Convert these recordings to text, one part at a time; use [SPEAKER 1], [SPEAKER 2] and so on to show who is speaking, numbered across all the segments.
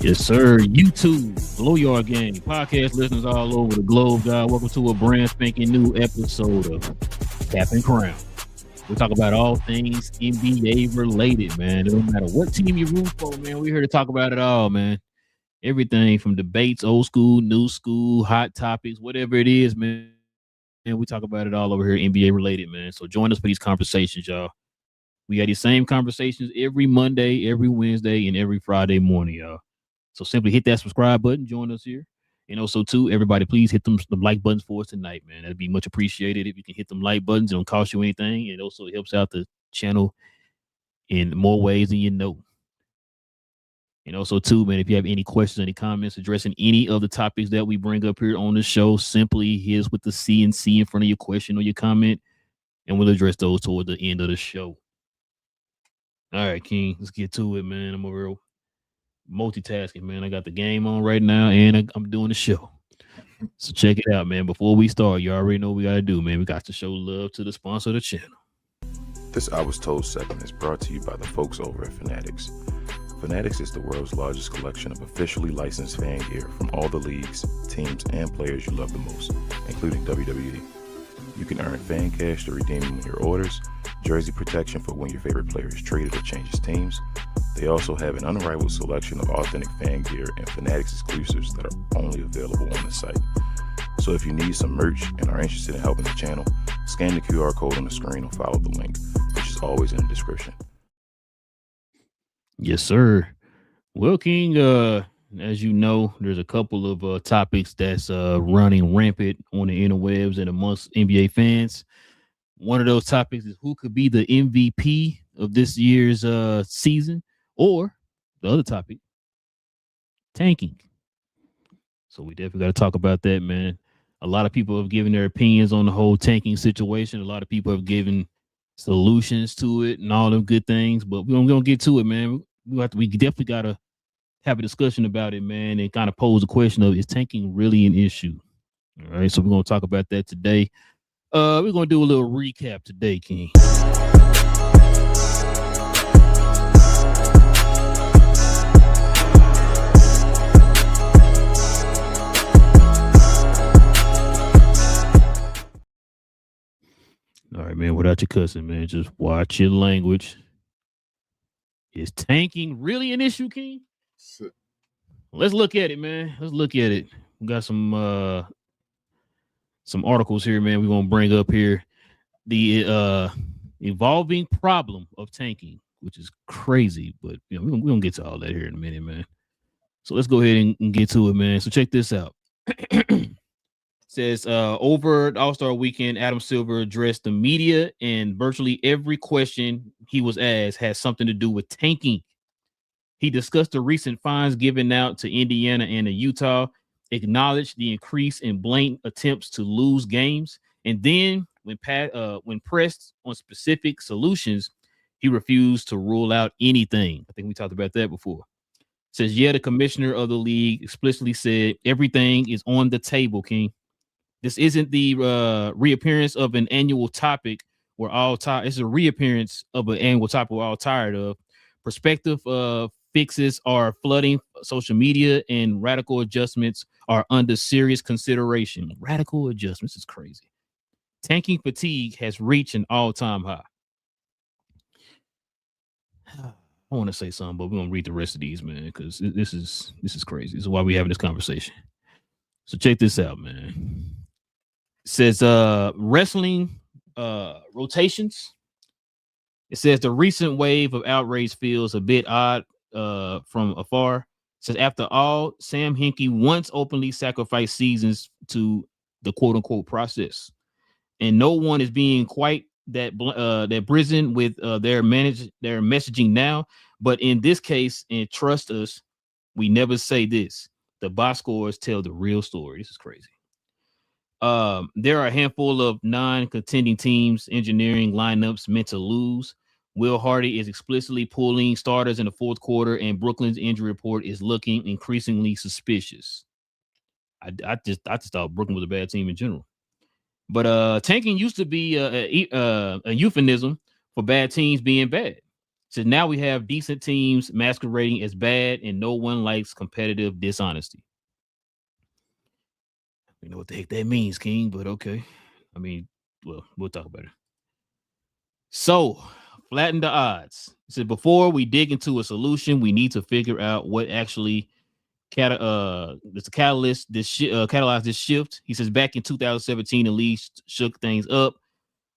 [SPEAKER 1] Yes, sir. YouTube, GloYard Gang, podcast listeners all over the globe, God. Welcome to a brand spanking new episode of Cap and Crown. We talk about all things NBA related, man. It don't matter what team you root for, man. We're here to talk about it all, man. Everything from debates, old school, new school, hot topics, whatever it is, man. And we talk about it all over here, NBA related, man. So join us for these conversations, y'all. We have these same conversations every Monday, every Wednesday, and every Friday morning, y'all. So simply hit that subscribe button, join us here. And also, too, everybody, please hit the like buttons for us tonight, man. That'd be much appreciated if you can hit them like buttons. It don't cost you anything. It also helps out the channel in more ways than you know. And also, too, man, if you have any questions, any comments addressing any of the topics that we bring up here on the show, simply hit us with the CNC in front of your question or your comment, and we'll address those toward the end of the show. All right, King, let's get to it, man. I'm over here multitasking, man. I got the game on right now, and I'm doing the show. So check it out, man. Before we start, you already know what we got to do, man. We got to show love to the sponsor of the channel.
[SPEAKER 2] This I Was Told segment is brought to you by the folks over at Fanatics. Fanatics is the world's largest collection of officially licensed fan gear from all the leagues, teams, and players you love the most, including WWE. You can earn fan cash to redeem them in your orders, jersey protection for when your favorite player is traded or changes teams. They also have an unrivaled selection of authentic fan gear and Fanatics exclusives that are only available on the site. So if you need some merch and are interested in helping the channel, scan the QR code on the screen or follow the link, which is always in the description.
[SPEAKER 1] Yes, sir. Well, King, as you know, there's a couple of topics that's running rampant on the interwebs and amongst NBA fans. One of those topics is who could be the MVP of this year's season, or the other topic, tanking. So we definitely got to talk about that, man. A lot of people have given their opinions on the whole tanking situation. A lot of people have given solutions to it and all them good things, but we're gonna get to it, man. We definitely got to have a discussion about it, man, and kind of pose the question of, is tanking really an issue? All right, so we're going to talk about that today. We're going to do a little recap today, King. All right, man, without your cussing, man, just watch your language. Is tanking really an issue, King? Let's look at it, man. Let's look at it. We got some articles here, man. We're gonna bring up here the evolving problem of tanking, which is crazy, but you know, we're gonna get to all that here in a minute, man. So let's go ahead and get to it, man. So check this out. Says over the All-Star weekend, Adam Silver addressed the media, and virtually every question he was asked had something to do with tanking. He discussed the recent fines given out to Indiana and to Utah, acknowledged the increase in blatant attempts to lose games, and then when pressed on specific solutions, he refused to rule out anything. I think we talked about that before. Says, yeah, the commissioner of the league explicitly said everything is on the table, King. This isn't the reappearance of an annual topic we're all tired. It's a reappearance of an annual topic we're all tired of. Prospective fixes are flooding social media, and radical adjustments are under serious consideration. Radical adjustments is crazy. Tanking fatigue has reached an all-time high. I want to say something, but we're gonna read the rest of these, man, because this is crazy. This is why we having this conversation. So check this out, man. It says wrestling rotations. It says the recent wave of outrage feels a bit odd from afar. It says after all, Sam Hinkie once openly sacrificed seasons to the quote unquote process, and no one is being quite that brazen with their messaging now. But in this case, and trust us, we never say this. The box scores tell the real story. This is crazy. There are a handful of non-contending teams engineering lineups meant to lose. Will Hardy is explicitly pulling starters in the fourth quarter, and Brooklyn's injury report is looking increasingly suspicious. I just thought Brooklyn was a bad team in general. But tanking used to be a euphemism for bad teams being bad. So now we have decent teams masquerading as bad, and no one likes competitive dishonesty. You know what the heck that means, King, but okay. I mean, well, we'll talk about it. So, flatten the odds. He said, before we dig into a solution, we need to figure out what actually catalyzed this shift. He says, back in 2017, the league shook things up.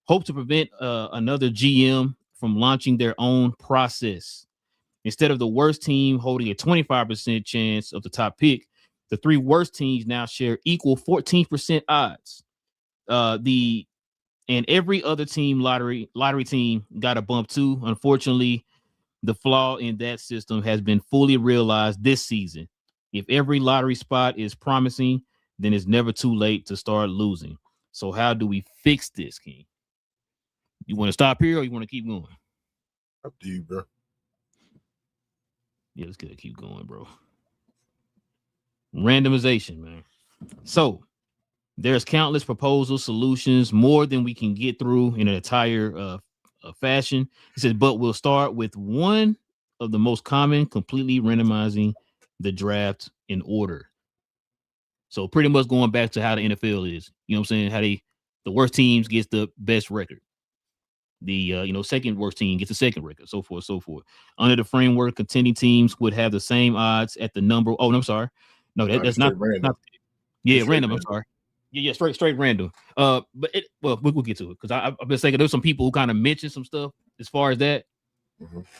[SPEAKER 1] Hope to prevent another GM from launching their own process. Instead of the worst team holding a 25% chance of the top pick, the three worst teams now share equal 14% odds. And every other team lottery team got a bump too. Unfortunately, the flaw in that system has been fully realized this season. If every lottery spot is promising, then it's never too late to start losing. So how do we fix this, King? You want to stop here or you want to keep going?
[SPEAKER 3] Up to you, bro.
[SPEAKER 1] Yeah, let's keep going, bro. Randomization, man. So there's countless proposals, solutions, more than we can get through in an entire fashion. He says, but we'll start with one of the most common, completely randomizing the draft in order. So pretty much going back to how the NFL is, you know what I'm saying? How the worst teams gets the best record. The second worst team gets the second record, so forth, so forth. Under the framework, contending teams would have the same odds at the number. Oh, I'm sorry. No, that's not random. Yeah, random. I'm sorry. Yeah, straight random. But we'll get to it because I've been saying there's some people who kind of mentioned some stuff as far as that,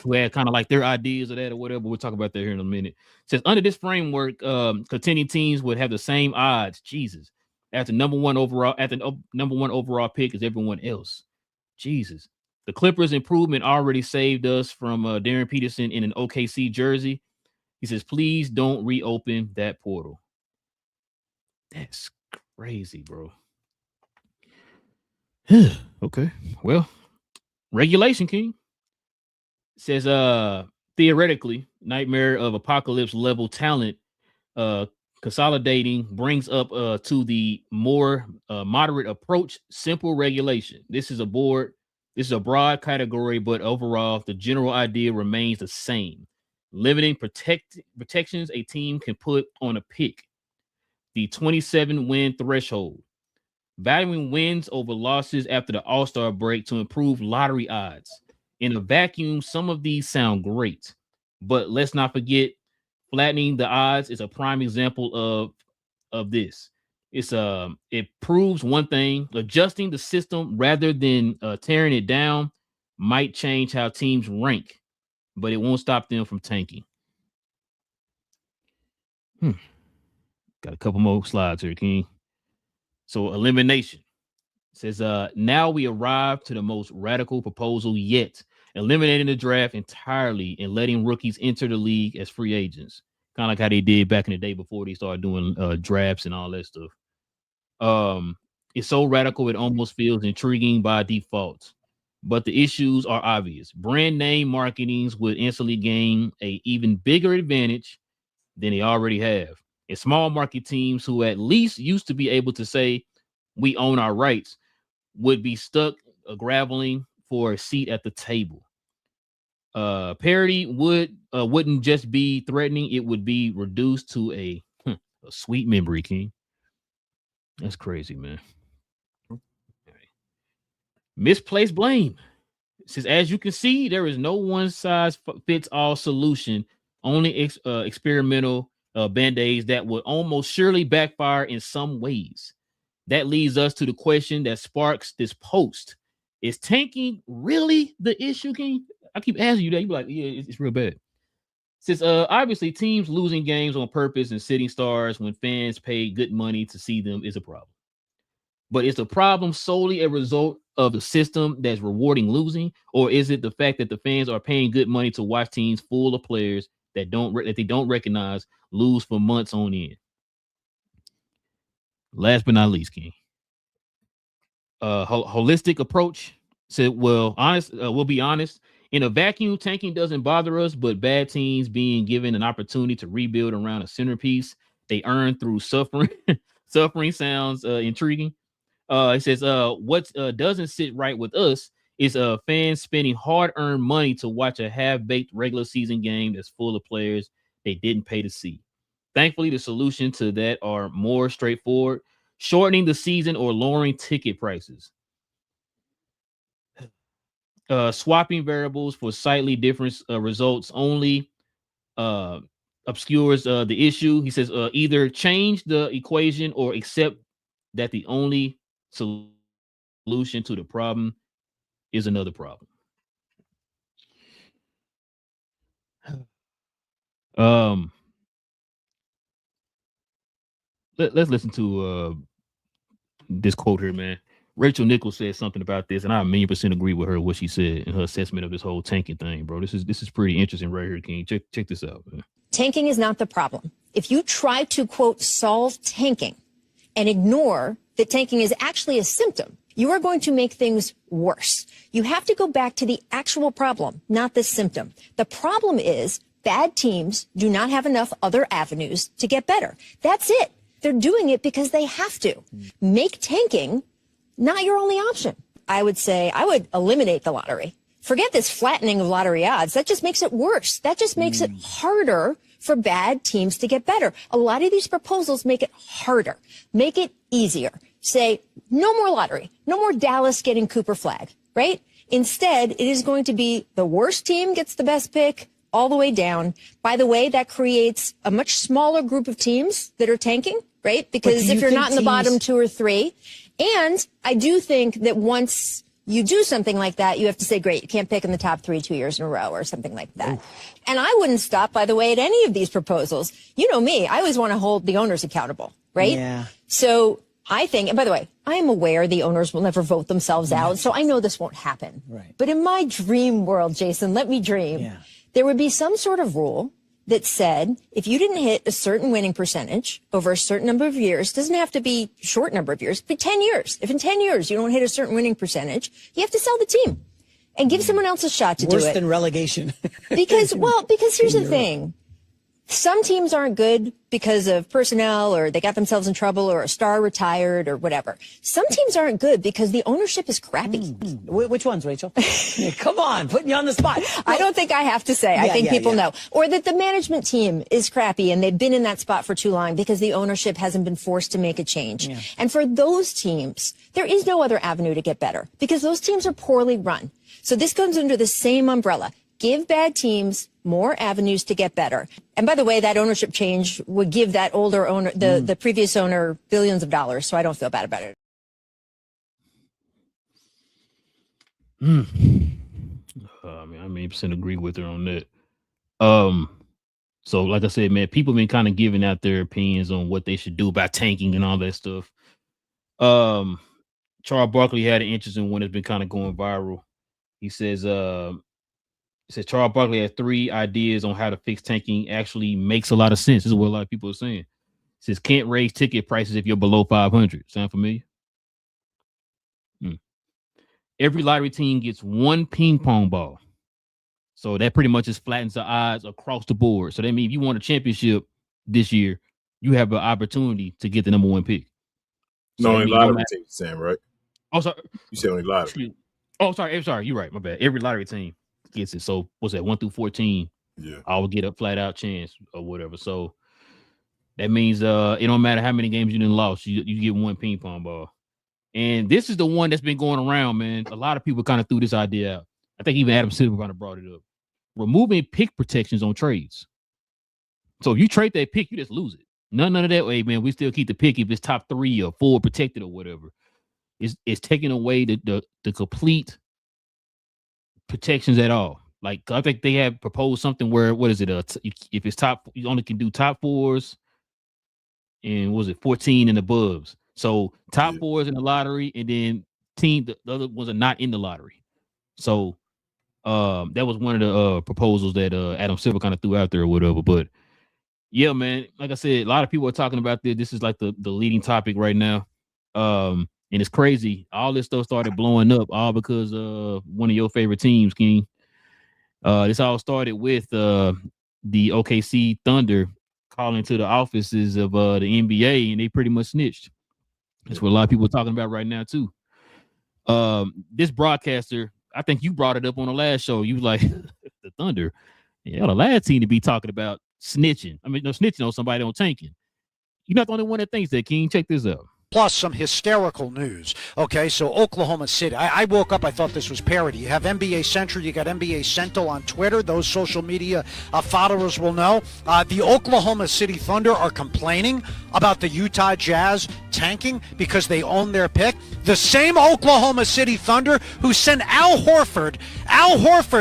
[SPEAKER 1] who had kind of like their ideas of that or whatever. We'll talk about that here in a minute. It says under this framework, contending teams would have the same odds. Jesus, at the number one overall pick as everyone else. Jesus. The Clippers' improvement already saved us from Darren Peterson in an OKC jersey. He says, please don't reopen that portal. That's crazy, bro. Okay. Well, regulation, King. Says theoretically, nightmare of apocalypse level talent consolidating brings up to the more moderate approach, simple regulation. This is a broad category, but overall, the general idea remains the same. Limiting protections a team can put on a pick. The 27 win threshold. Valuing wins over losses after the All-Star break to improve lottery odds. In a vacuum, some of these sound great, but let's not forget flattening the odds is a prime example of this. It proves one thing: adjusting the system rather than tearing it down might change how teams rank, but it won't stop them from tanking. Got a couple more slides here, King. So elimination. It says now we arrive to the most radical proposal yet, eliminating the draft entirely and letting rookies enter the league as free agents. Kind of like how they did back in the day before they started doing drafts and all that stuff. It's so radical it almost feels intriguing by default. But the issues are obvious. Brand name marketings would instantly gain a even bigger advantage than they already have. And small market teams who at least used to be able to say we own our rights would be stuck graveling for a seat at the table. Parity wouldn't just be threatening, it would be reduced to a sweet memory, King. That's crazy, man. Misplaced blame. says, as you can see, there is no one size fits all solution, only experimental band-aids that would almost surely backfire in some ways. That leads us to the question that sparks this post. Is tanking really the issue, King? I keep asking you that. You be like, yeah, it's real bad. Since obviously teams losing games on purpose and sitting stars when fans pay good money to see them is a problem. But is the problem solely a result of the system that's rewarding losing, or is it the fact that the fans are paying good money to watch teams full of players that they don't recognize lose for months on end? Last but not least, King. Holistic approach said, well, we'll be honest. In a vacuum, tanking doesn't bother us, but bad teams being given an opportunity to rebuild around a centerpiece they earn through suffering sounds intriguing. It says, what doesn't sit right with us is fans spending hard-earned money to watch a half-baked regular season game that's full of players they didn't pay to see. Thankfully, the solution to that are more straightforward: shortening the season or lowering ticket prices. Swapping variables for slightly different results only obscures the issue. He says, either change the equation or accept that the only solution to the problem is another problem. Let's listen to this quote here, man. Rachel Nichols said something about this, and I 1,000,000% agree with her what she said in her assessment of this whole tanking thing, bro. This is pretty interesting right here, King. Check this out, man.
[SPEAKER 4] Tanking is not the problem. If you try to, quote, solve tanking and ignore that tanking is actually a symptom, you are going to make things worse. You have to go back to the actual problem, not the symptom. The problem is bad teams do not have enough other avenues to get better. That's it. They're doing it because they have to. Make tanking not your only option. I would say I would eliminate the lottery. Forget this flattening of lottery odds. That just makes it worse. That just makes it harder for bad teams to get better. A lot of these proposals make it harder, make it easier. Say, no more lottery, no more Dallas getting Cooper Flag, right? Instead, it is going to be the worst team gets the best pick all the way down. By the way, that creates a much smaller group of teams that are tanking, right? Because if you're not in the bottom 2 or 3, and I do think that once you do something like that, you have to say, great, you can't pick in the top 3 2 years in a row or something like that. Oof. And I wouldn't stop, by the way, at any of these proposals. You know me, I always want to hold the owners accountable, right?
[SPEAKER 5] Yeah.
[SPEAKER 4] So I think, and by the way, I am aware the owners will never vote themselves out, so I know this won't happen.
[SPEAKER 5] Right.
[SPEAKER 4] But in my dream world, Jason, let me dream.
[SPEAKER 5] Yeah.
[SPEAKER 4] There would be some sort of rule that said if you didn't hit a certain winning percentage over a certain number of years, doesn't have to be short number of years, but 10 years. If in 10 years you don't hit a certain winning percentage, you have to sell the team and give someone else a shot to do it.
[SPEAKER 5] Worse than relegation.
[SPEAKER 4] Because here's the thing. Some teams aren't good because of personnel or they got themselves in trouble or a star retired or whatever. Some teams aren't good because the ownership is crappy.
[SPEAKER 5] Which ones, Rachel? Come on, putting you on the spot.
[SPEAKER 4] I don't think I have to say. I think people know. Or that the management team is crappy and they've been in that spot for too long because the ownership hasn't been forced to make a change. Yeah. And for those teams, there is no other avenue to get better because those teams are poorly run. So this comes under the same umbrella. Give bad teams more avenues to get better. And by the way, that ownership change would give that older owner, the previous owner, billions of dollars. So I don't feel bad about it.
[SPEAKER 1] I mean, I 1,000,000% agree with her on that. So like I said, man, people been kind of giving out their opinions on what they should do about tanking and all that stuff. Charles Barkley had an interesting one that's been kind of going viral. He says, Charles Barkley has 3 ideas on how to fix tanking. Actually makes a lot of sense. This is what a lot of people are saying. It says, can't raise ticket prices if you're below 500. Sound familiar? Every lottery team gets 1 ping pong ball. So that pretty much just flattens the odds across the board. So that means if you want a championship this year, you have an opportunity to get the number 1 pick.
[SPEAKER 3] So only lottery teams, Sam, right?
[SPEAKER 1] Oh, sorry.
[SPEAKER 3] You said only lottery.
[SPEAKER 1] Oh, sorry. You're right. My bad. Every lottery team gets it. So what's that? 1 through 14.
[SPEAKER 3] Yeah.
[SPEAKER 1] I will get a flat out chance or whatever. So that means it don't matter how many games you didn't lost. You get 1 ping pong ball. And this is the one that's been going around, man. A lot of people kind of threw this idea out. I think even Adam Silver kind of brought it up. Removing pick protections on trades. So if you trade that pick, you just lose it. None of that way, man. We still keep the pick if it's top 3 or 4 protected or whatever. It's taking away the complete protections at all. Like I think they have proposed something where what is it? If it's top, you only can do top 4s, and was it 14 and above? So top 4s in the lottery, and then the other ones are not in the lottery. So that was one of the proposals that Adam Silver kind of threw out there or whatever. But yeah, man, like I said, a lot of people are talking about this. This is like the leading topic right now. And it's crazy. All this stuff started blowing up all because one of your favorite teams, King. This all started with the OKC Thunder calling to the offices of the NBA, and they pretty much snitched. That's what a lot of people are talking about right now too. This broadcaster, I think you brought it up on the last show. You was like, the Thunder, yeah, the last team to be talking about snitching. I mean, no snitching on somebody on tanking. You're not the only one that thinks that, King. Check this out.
[SPEAKER 6] Plus some hysterical news. Okay, so Oklahoma City. I woke up, I thought this was parody. You have NBA Central, you got NBA Central on Twitter. Those social media followers will know. The Oklahoma City Thunder are complaining about the Utah Jazz tanking because they own their pick. The same Oklahoma City Thunder who sent Al Horford,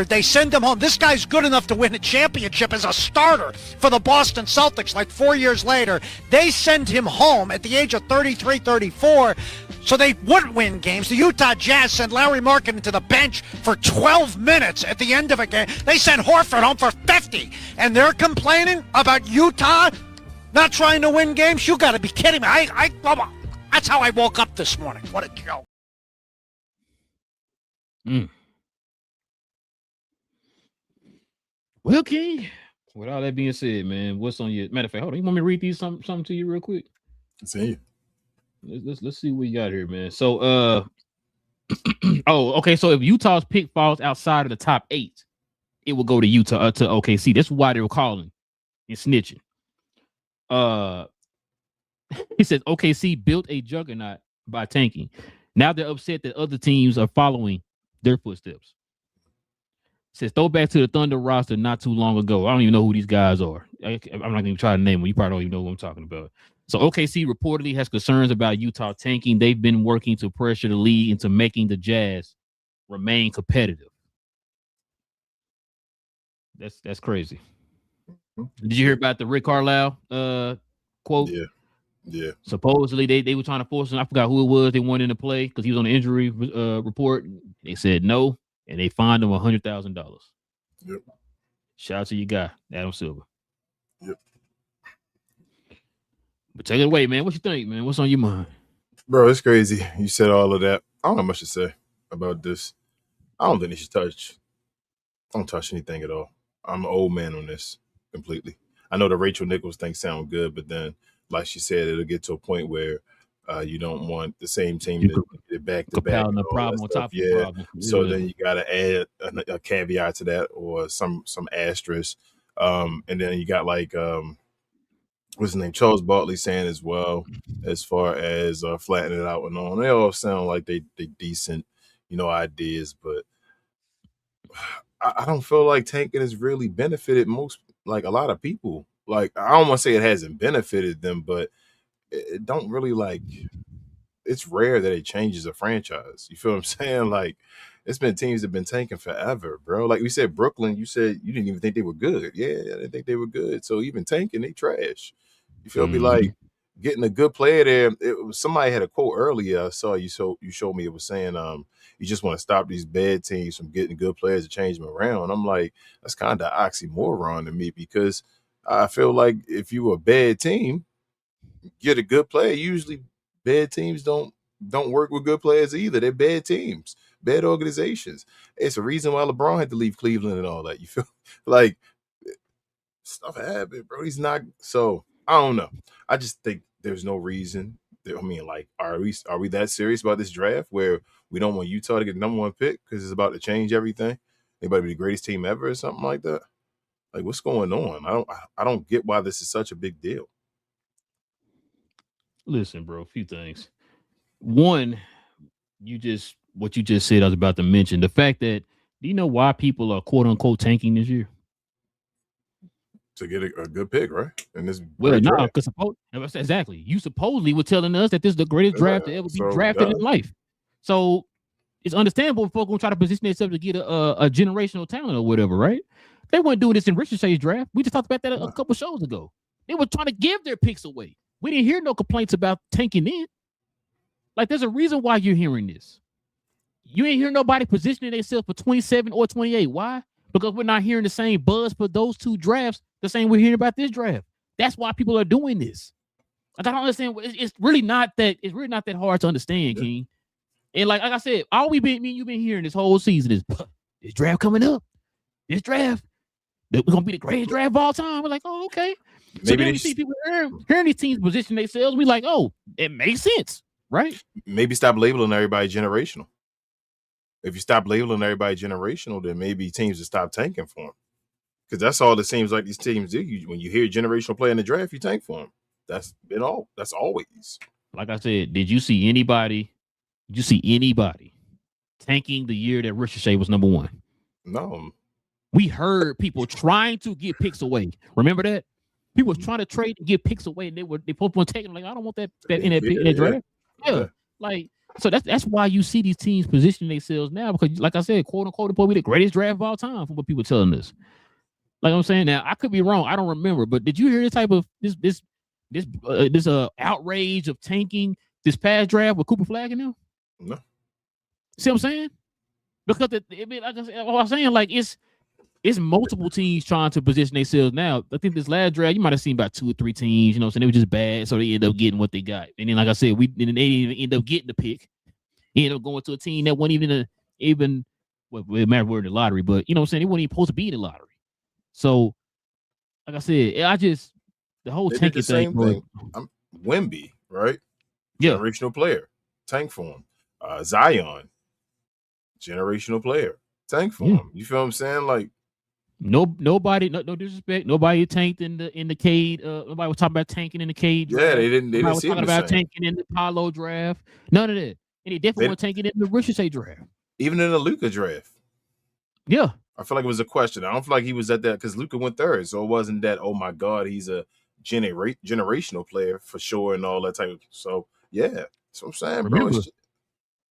[SPEAKER 6] they send him home. This guy's good enough to win a championship as a starter for the Boston Celtics like 4 years later. They send him home at the age of 33, 34, so they wouldn't win games. The Utah Jazz sent Larry Markkinen to the bench for 12 minutes at the end of a game. They sent Horford home for 50, and they're complaining about Utah not trying to win games? You got to be kidding me. That's how I woke up this morning. What a joke.
[SPEAKER 1] Well, King, with all that being said, man, what's on your... Matter of fact, hold on. You want me to read these something to you real quick?
[SPEAKER 3] See.
[SPEAKER 1] Let's see what you got here, man. So okay. So if Utah's pick falls outside of the top 8, it will go to Utah to OKC. That's why they were calling and snitching. He says OKC built a juggernaut by tanking. Now they're upset that other teams are following their footsteps. Says throwback to the Thunder roster not too long ago. I don't even know who these guys are. I'm not going to try to name them. You probably don't even know who I'm talking about. So OKC reportedly has concerns about Utah tanking. They've been working to pressure the league into making the Jazz remain competitive. That's crazy. Did you hear about the Rick Carlisle quote?
[SPEAKER 3] Yeah.
[SPEAKER 1] Supposedly they were trying to force him. I forgot who it was. They wanted him to play because he was on the injury report. They said no, and they fined him $100,000.
[SPEAKER 3] Yep.
[SPEAKER 1] Shout out to your guy, Adam Silver.
[SPEAKER 3] Yep.
[SPEAKER 1] But take it away, man. What you think, man? What's on your mind?
[SPEAKER 3] Bro, it's crazy. You said all of that. I don't know much to say about this. I don't think they should touch. I don't touch anything at all. I'm an old man on this completely. I know the Rachel Nichols thing sound good, but then, like she said, it'll get to a point where you don't want the same team to get back to back.
[SPEAKER 1] The problem on top of the problem.
[SPEAKER 3] So then you got to add a caveat to that or some asterisk. And then you got like what's his name? Charles Barkley saying as well, as far as flattening it out and on. They all sound like they decent, ideas, but I don't feel like tanking has really benefited like a lot of people. Like, I don't want to say it hasn't benefited them, but it don't really it's rare that it changes a franchise. You feel what I'm saying? Like, it's been teams that have been tanking forever, bro. Like we said, Brooklyn, you said you didn't even think they were good. Yeah, I didn't think they were good. So even tanking, they trash. You feel me? Like, getting a good player there. Somebody had a quote earlier I saw you showed me. It was saying you just want to stop these bad teams from getting good players to change them around. I'm like, that's kind of oxymoron to me, because I feel like if you were a bad team, get a good player. Usually bad teams don't work with good players either. They're bad teams, bad organizations. It's a reason why LeBron had to leave Cleveland and all that. You feel like stuff happened, bro. He's not. So I don't know. I just think there's no reason. I mean, like, are we that serious about this draft where we don't want Utah to get the number 1 pick because it's about to change everything? They about to be the greatest team ever or something like that? Like, what's going on? I don't get why this is such a big deal.
[SPEAKER 1] Listen, bro, a few things. One, what you just said, I was about to mention the fact that Do you know why people are quote unquote tanking this year?
[SPEAKER 3] To get a good pick, right? And this
[SPEAKER 1] Well, no, because exactly. You supposedly were telling us that this is the greatest draft to ever be drafted in life. So it's understandable if folks gonna try to position themselves to get a generational talent or whatever, right? They weren't doing this in Richardson's draft. We just talked about that a couple shows ago. They were trying to give their picks away. We didn't hear no complaints about tanking in. Like, there's a reason why you're hearing this. You ain't hear nobody positioning themselves for 27 or 28. Why? Because we're not hearing the same buzz for those two drafts the same we're hearing about this draft. That's why people are doing this. Like, I don't understand. It's really not that hard to understand, King. And like I said, all you've been hearing this whole season is this draft coming up. This draft, that was gonna be the greatest draft of all time. We're like, oh, okay. So maybe then we see people hearing these teams position themselves. We like, oh, it makes sense, right?
[SPEAKER 3] Maybe stop labeling everybody generational. If you stop labeling everybody generational, then maybe teams will stop tanking for them. Because that's all it seems like these teams do. When you hear a generational player in the draft, you tank for them. That's been all. That's always.
[SPEAKER 1] Like I said, did you see anybody tanking the year that Ricochet was number one?
[SPEAKER 3] No.
[SPEAKER 1] We heard people trying to get picks away. Remember that? People was trying to trade and get picks away, and they both want to take them. Like, I don't want that in that draft. Yeah. Like, so that's why you see these teams positioning themselves now, because, like I said, quote unquote, it'll be the greatest draft of all time from what people telling us. Like I'm saying, now I could be wrong. I don't remember, but did you hear this type of this outrage of tanking this past draft with Cooper Flagg in them?
[SPEAKER 3] No.
[SPEAKER 1] See what I'm saying? Because like I was saying, like it's multiple teams trying to position themselves now. I think this last draft, you might have seen about 2 or 3 teams, you know, so they were just bad, so they end up getting what they got. And then, like I said, they didn't even end up getting the pick. They ended up going to a team that wasn't even it mattered where in the lottery, but you know what I'm saying, they weren't even supposed to be in the lottery. So, like I said, the whole tanking thing.
[SPEAKER 3] Wemby, right?
[SPEAKER 1] Yeah,
[SPEAKER 3] generational player, tank for him. Zion, generational player, tank for him. You feel what I'm saying? Like,
[SPEAKER 1] nobody, no disrespect, nobody tanked in the Cade. Nobody was talking about tanking in the Cade draft.
[SPEAKER 3] Yeah, they didn't
[SPEAKER 1] was talking about tanking in the Paolo draft. None of that. And they definitely weren't tanking in the Ricochet draft.
[SPEAKER 3] Even in the Luka draft.
[SPEAKER 1] Yeah.
[SPEAKER 3] I feel like it was a question. I don't feel like he was at that because Luka went third. So it wasn't that, oh my God, he's a generational player for sure and all that type of. So yeah, that's what I'm saying,
[SPEAKER 1] remember,
[SPEAKER 3] bro.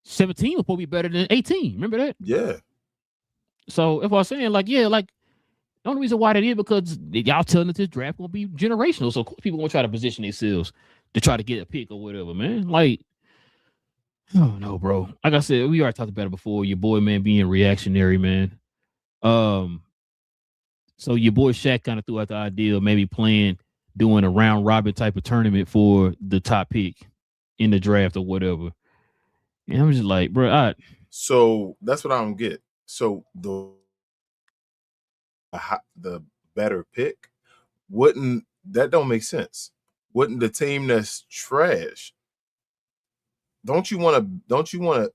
[SPEAKER 1] 17 was supposed to be better than 18. Remember that?
[SPEAKER 3] Yeah.
[SPEAKER 1] So if I was saying, like, yeah, like, the only reason why that is because y'all telling us this draft gonna be generational. So of course people gonna try to position themselves to try to get a pick or whatever, man. Like, oh no, bro. Like I said, we already talked about it before. Your boy, man, being reactionary, man. So your boy Shaq kind of threw out the idea of maybe doing a round robin type of tournament for the top pick in the draft or whatever. And I'm just like, bro,
[SPEAKER 3] so that's what I don't get. So the better pick that don't make sense. Wouldn't the team that's trash? Don't you want to?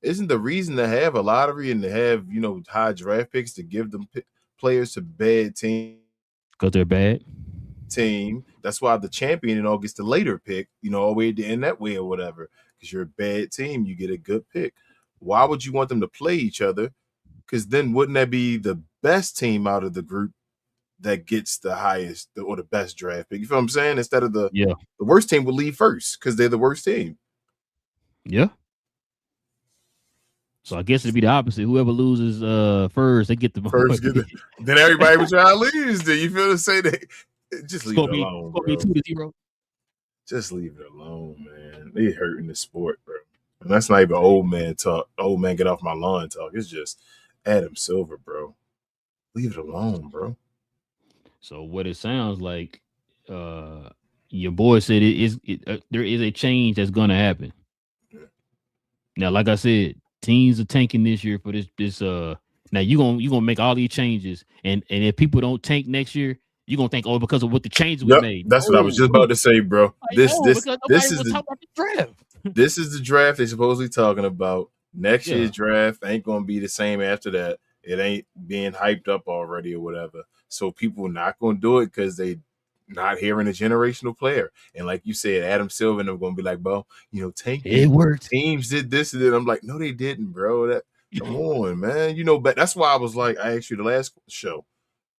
[SPEAKER 3] Isn't the reason to have a lottery and to have, you know, high draft picks to give them players to bad team?
[SPEAKER 1] Because they're bad
[SPEAKER 3] team. That's why the champion and all gets the later pick, you know, all the way at the end that way or whatever. Because you're a bad team, you get a good pick. Why would you want them to play each other? Because then wouldn't that be the best team out of the group that gets the highest or the best draft pick? You feel what I'm saying? Instead of the worst team would leave first because they're the worst team.
[SPEAKER 1] Yeah. So I guess it'd be the opposite. Whoever loses first, they get the
[SPEAKER 3] first. Then everybody would try to lose. Then you feel to say that. Just leave it alone, bro.
[SPEAKER 1] 2-0.
[SPEAKER 3] Just leave it alone, man. They hurting the sport, bro. And that's not even old man talk. Old man get off my lawn talk. It's just Adam Silver, bro. Leave it alone, bro.
[SPEAKER 1] So what it sounds like, your boy said there is a change that's going to happen. Now, like I said, teams are tanking this year for this. Now you gonna make all these changes, and if people don't tank next year, you're gonna think, oh, because of what the changes we made.
[SPEAKER 3] That's what I was just about to say, bro. This is
[SPEAKER 1] the draft.
[SPEAKER 3] This is the draft they're supposedly talking about. Next year's draft ain't gonna be the same after that. It ain't being hyped up already or whatever. So people are not gonna do it because they not hearing a generational player. And like you said, Adam Silver and them gonna be like, bro, you know, tank.
[SPEAKER 1] It worked.
[SPEAKER 3] Teams did this and then I'm like, no, they didn't, bro. Come on, man. You know, but that's why I was like, I asked you the last show,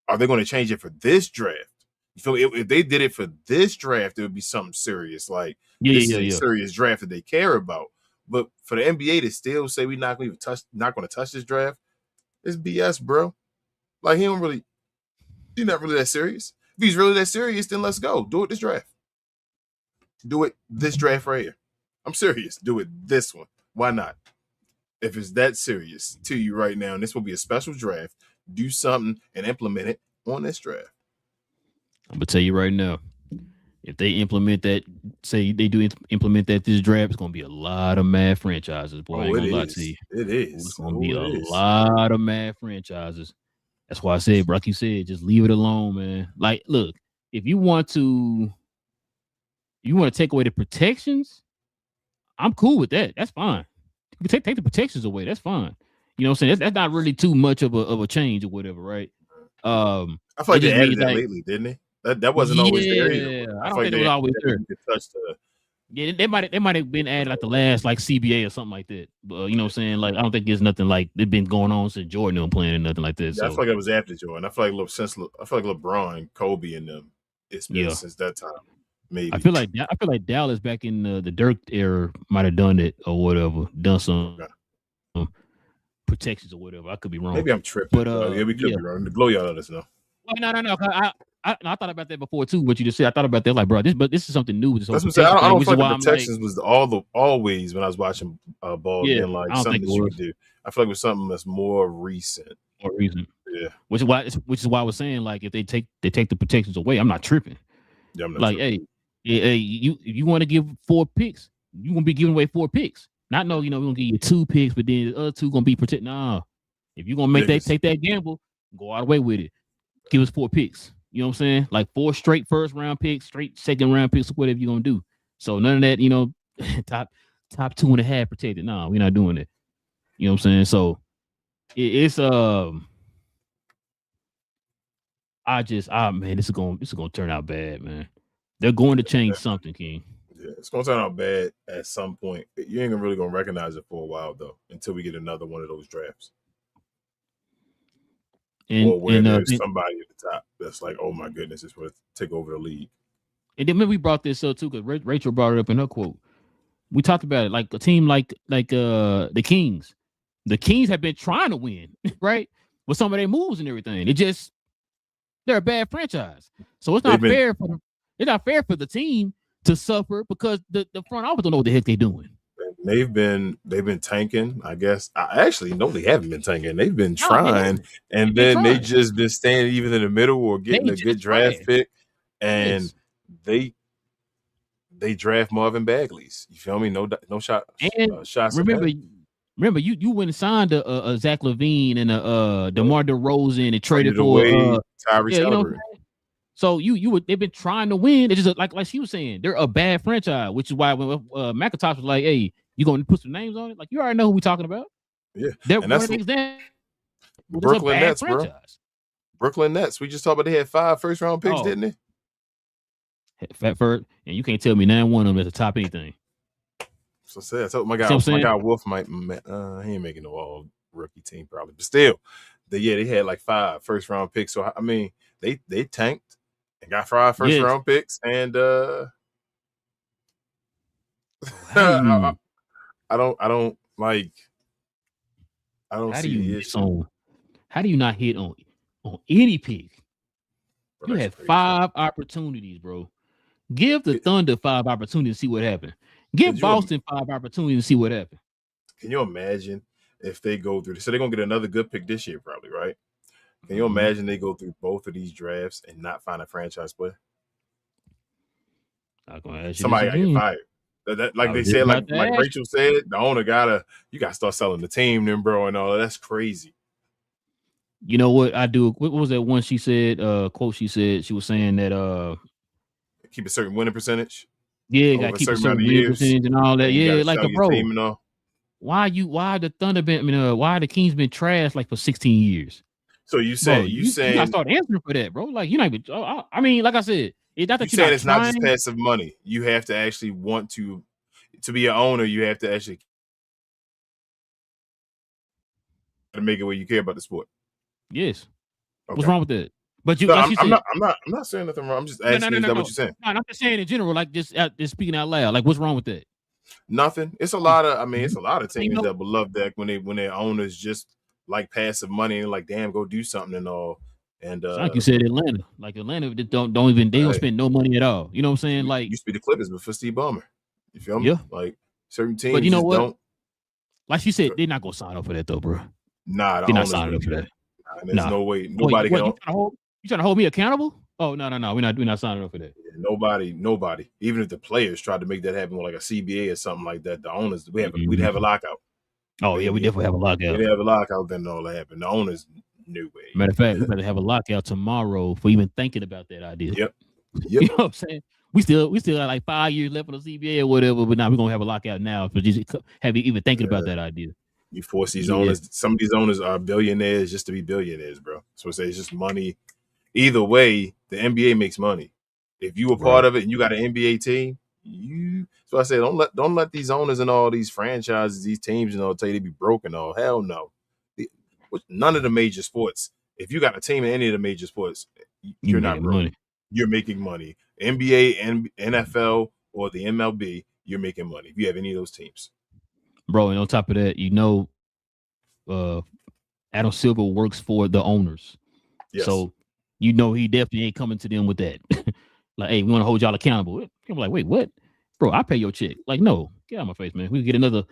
[SPEAKER 3] are they going to change it for this draft? You feel me? If they did it for this draft, it would be something serious. Like this is a serious draft that they care about. But for the NBA to still say we're not going to touch this draft, it's BS, bro. Like he's not really that serious. If he's really that serious, then let's go. Do it this draft. Do it this draft right here. I'm serious. Do it this one. Why not? If it's that serious to you right now, and this will be a special draft, do something and implement it on this draft.
[SPEAKER 1] I'm gonna tell you right now, if they implement that, say they do implement that this draft, it's gonna be a lot of mad franchises. Boy, I ain't gonna lie to you.
[SPEAKER 3] It is.
[SPEAKER 1] It's gonna be a lot of mad franchises. That's why I said, like you said, just leave it alone, man. Like, look, if you want to take away the protections, I'm cool with that. That's fine. You can take the protections away. That's fine. You know what I'm saying? That's not really too much of a change or whatever, right?
[SPEAKER 3] I feel like they added that lately, didn't they? That wasn't always there either.
[SPEAKER 1] I don't think it was always there. Yeah, they might have been added like the last like CBA or something like that. But you know what I'm saying? Like I don't think there's nothing like it's been going on since Jordan was playing or nothing like that.
[SPEAKER 3] Yeah,
[SPEAKER 1] so.
[SPEAKER 3] I feel like it was after Jordan. I feel like LeBron, Kobe, and them. It's been since that time. Maybe
[SPEAKER 1] I feel like Dallas back in the Dirk era might have done it or whatever, done some protections or whatever. I could be wrong.
[SPEAKER 3] Maybe I'm tripping. But we could be wrong. The GloYard let us know.
[SPEAKER 1] Well, no. I thought about that before too. What you just said, I thought about that. Like, bro, this is something new.
[SPEAKER 3] That's what I'm saying. I don't feel like the protections was always when I was watching ball. Yeah, like something that you would do. I feel like it was something that's more recent. Yeah.
[SPEAKER 1] Which is why I was saying like if they take the protections away, I'm not tripping.
[SPEAKER 3] Yeah, I'm not
[SPEAKER 1] like,
[SPEAKER 3] tripping.
[SPEAKER 1] Hey, you want to give 4 picks, you gonna be giving away 4 picks. Not no, we're gonna give you 2 picks, but then the other 2 gonna be protected. Nah, if you're gonna take that gamble, go all the way with it. Give us 4 picks. You know what I'm saying? Like 4 straight first round picks, straight second round picks, whatever you're gonna do. So none of that, top 2.5 protected. Nah, we're not doing it. You know what I'm saying? So it's man, this is gonna turn out bad, man. They're going to change something, King.
[SPEAKER 3] Yeah, it's gonna turn out bad at some point. You ain't really gonna recognize it for a while though, until we get another one of those drafts. Or where there's somebody at the top that's like, oh my goodness, it's going to take over the league.
[SPEAKER 1] And then we brought this up too, because Rachel brought it up in her quote. We talked about it, like a team like the Kings. The Kings have been trying to win, right? With some of their moves and everything. They're a bad franchise. So it's not fair for the team to suffer because the front office don't know what the heck they're doing.
[SPEAKER 3] They've been tanking, I guess. I actually know they haven't been tanking. They've been trying, and then they just been standing even in the middle or getting a good draft pick, and they draft Marvin Bagley's. You feel me? No shots.
[SPEAKER 1] Remember, you went and signed a Zach LaVine and a DeMar DeRozan and traded for
[SPEAKER 3] Tyrese Halliburton.
[SPEAKER 1] So they've been trying to win. It's just like she was saying, they're a bad franchise, which is why when McIntosh was like, "Hey, you going to put some names on it?" Like you already know who we're talking about.
[SPEAKER 3] Yeah,
[SPEAKER 1] they're one of the
[SPEAKER 3] Brooklyn Nets, franchise. Bro. Brooklyn Nets. We just talked about they had 5 first-round picks, didn't they?
[SPEAKER 1] Fat Furt, and you can't tell me 9-1 of them at the top anything.
[SPEAKER 3] So I told my guy Wolf might he ain't making no all rookie team probably, but still, they had like 5 first-round picks. So I mean, they tanked. And got 5 first-round picks, and I don't see the issue.
[SPEAKER 1] How do you not hit on any pick? You had 5 opportunities, bro. Give the Thunder 5 opportunities to see what happened. Give Boston 5 opportunities to see what happened.
[SPEAKER 3] Can you imagine if they go through? So they're gonna get another good pick this year, probably, right? Can you imagine they go through both of these drafts and not find a franchise player? Somebody gotta get fired. Like they said, like Rachel said, the owner you gotta start selling the team, then, bro, and all that's crazy.
[SPEAKER 1] You know what I do? What was that one she said? Quote she said she was saying that
[SPEAKER 3] keep a certain winning percentage.
[SPEAKER 1] Yeah, you gotta keep a certain winning percentage and all that. Yeah, like bro. Why the Thunder been? Why the Kings been trash like for 16 years?
[SPEAKER 3] So you saying
[SPEAKER 1] you gotta start answering for that, bro? Like you're not even. I mean, like I said, it's not that you're
[SPEAKER 3] it's not just passive money. You have to actually want to be an owner. You have to actually. to make it where you care about the sport.
[SPEAKER 1] Yes.
[SPEAKER 3] Okay.
[SPEAKER 1] What's wrong with that? But you,
[SPEAKER 3] No,
[SPEAKER 1] like you said,
[SPEAKER 3] I'm not saying nothing wrong. I'm just asking. Is that what you're saying?
[SPEAKER 1] No, I'm just saying in general, like just speaking out loud. Like, what's wrong with that?
[SPEAKER 3] Nothing. It's a lot of. I mean, it's a lot of teams
[SPEAKER 1] know-
[SPEAKER 3] that will love that when their owners just like passive money and like, damn, go do something and all. And
[SPEAKER 1] like you said, Atlanta. Like Atlanta don't even they don't spend no money at all. You know what I'm saying? Like
[SPEAKER 3] used to be the Clippers before Steve Ballmer. You feel me?
[SPEAKER 1] Yeah.
[SPEAKER 3] Like certain teams
[SPEAKER 1] But you know
[SPEAKER 3] just
[SPEAKER 1] what?
[SPEAKER 3] don't.
[SPEAKER 1] Like you said, they're not gonna sign up for that though, bro.
[SPEAKER 3] Nah,
[SPEAKER 1] they're not signing up for that.
[SPEAKER 3] Nah, there's no way. Nobody
[SPEAKER 1] Wait,
[SPEAKER 3] can.
[SPEAKER 1] You trying to hold me accountable? Oh no, we're not signing up for that.
[SPEAKER 3] Nobody. Even if the players tried to make that happen with like a CBA or something like that, the owners we'd have a lockout.
[SPEAKER 1] Oh yeah, we definitely have a lockout.
[SPEAKER 3] We'd have a lockout, then all that happened. The owners knew way.
[SPEAKER 1] Matter of fact, we better have a lockout tomorrow for even thinking about that idea.
[SPEAKER 3] Yep.
[SPEAKER 1] You know what I'm saying? We still got like 5 years left on the CBA or whatever, but now we're gonna have a lockout now for just have you even thinking about that idea.
[SPEAKER 3] You force these owners. Some of these owners are billionaires just to be billionaires, bro. So it's just money. Either way, the NBA makes money. If you were part of it and you got an NBA team, so I say don't let these owners and all these franchises, these teams, tell you they be broken. Oh hell no. None of the major sports. If you got a team in any of the major sports, you're not broke. Money. You're making money. NBA and NFL or the MLB, you're making money. If you have any of those teams.
[SPEAKER 1] Bro, and on top of that, Adam Silver works for the owners. Yes. So he definitely ain't coming to them with that. Like, hey, we want to hold y'all accountable. I'm like, wait, what? Bro, I pay your check. Like, no, get out of my face, man. We'll get another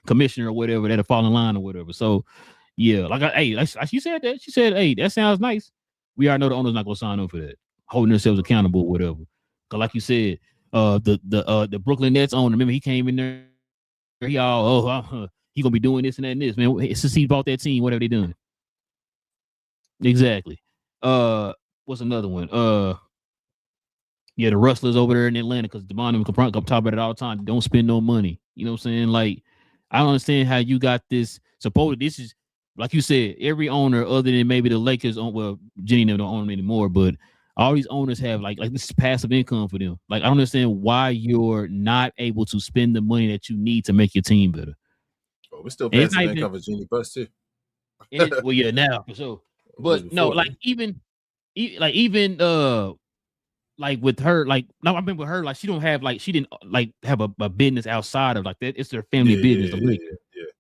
[SPEAKER 1] commissioner or whatever that'll fall in line or whatever. So yeah, like she said that. She said, hey, that sounds nice. We already know the owner's not gonna sign up for that, holding themselves accountable or whatever. Cause like you said, the Brooklyn Nets owner, remember he came in there, he gonna be doing this and that and this, man. Since he bought that team, what have they done? Exactly. What's another one? The Rustlers over there in Atlanta, because Devon and come talk about it all the time. Don't spend no money. You know what I'm saying? Like, I don't understand how you got this. Supposedly, this is like you said, every owner other than maybe the Lakers Jenny never don't own them anymore, but all these owners have like this is passive income for them. Like, I don't understand why you're not able to spend the money that you need to make your team better.
[SPEAKER 3] Oh, we're still passive income for Jenny Bus too.
[SPEAKER 1] Well, yeah, now for sure. But no, like even like with her, like no, I mean with her, like she didn't like have a business outside of like that. It's their family business.
[SPEAKER 3] Yeah.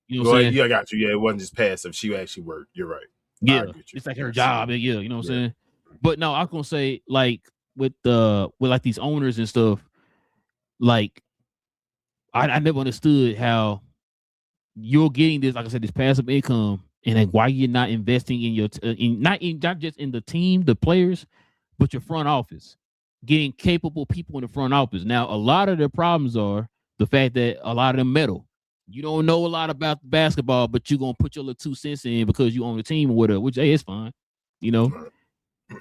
[SPEAKER 1] You know what I'm saying?
[SPEAKER 3] Yeah, I got you. Yeah, it wasn't just passive. She actually worked. You're right.
[SPEAKER 1] Yeah, it's like her job. Yeah, you know what I'm saying? But no, I was gonna say like with like these owners and stuff, like I never understood how you're getting this, like I said, this passive income, and like why you're not investing in your not just in the team, the players, but your front office, getting capable people in the front office. Now, a lot of the problems are the fact that a lot of them meddle. You don't know a lot about basketball, but you're gonna put your little 2 cents in because you own the team or whatever, which hey, it's fine, you know.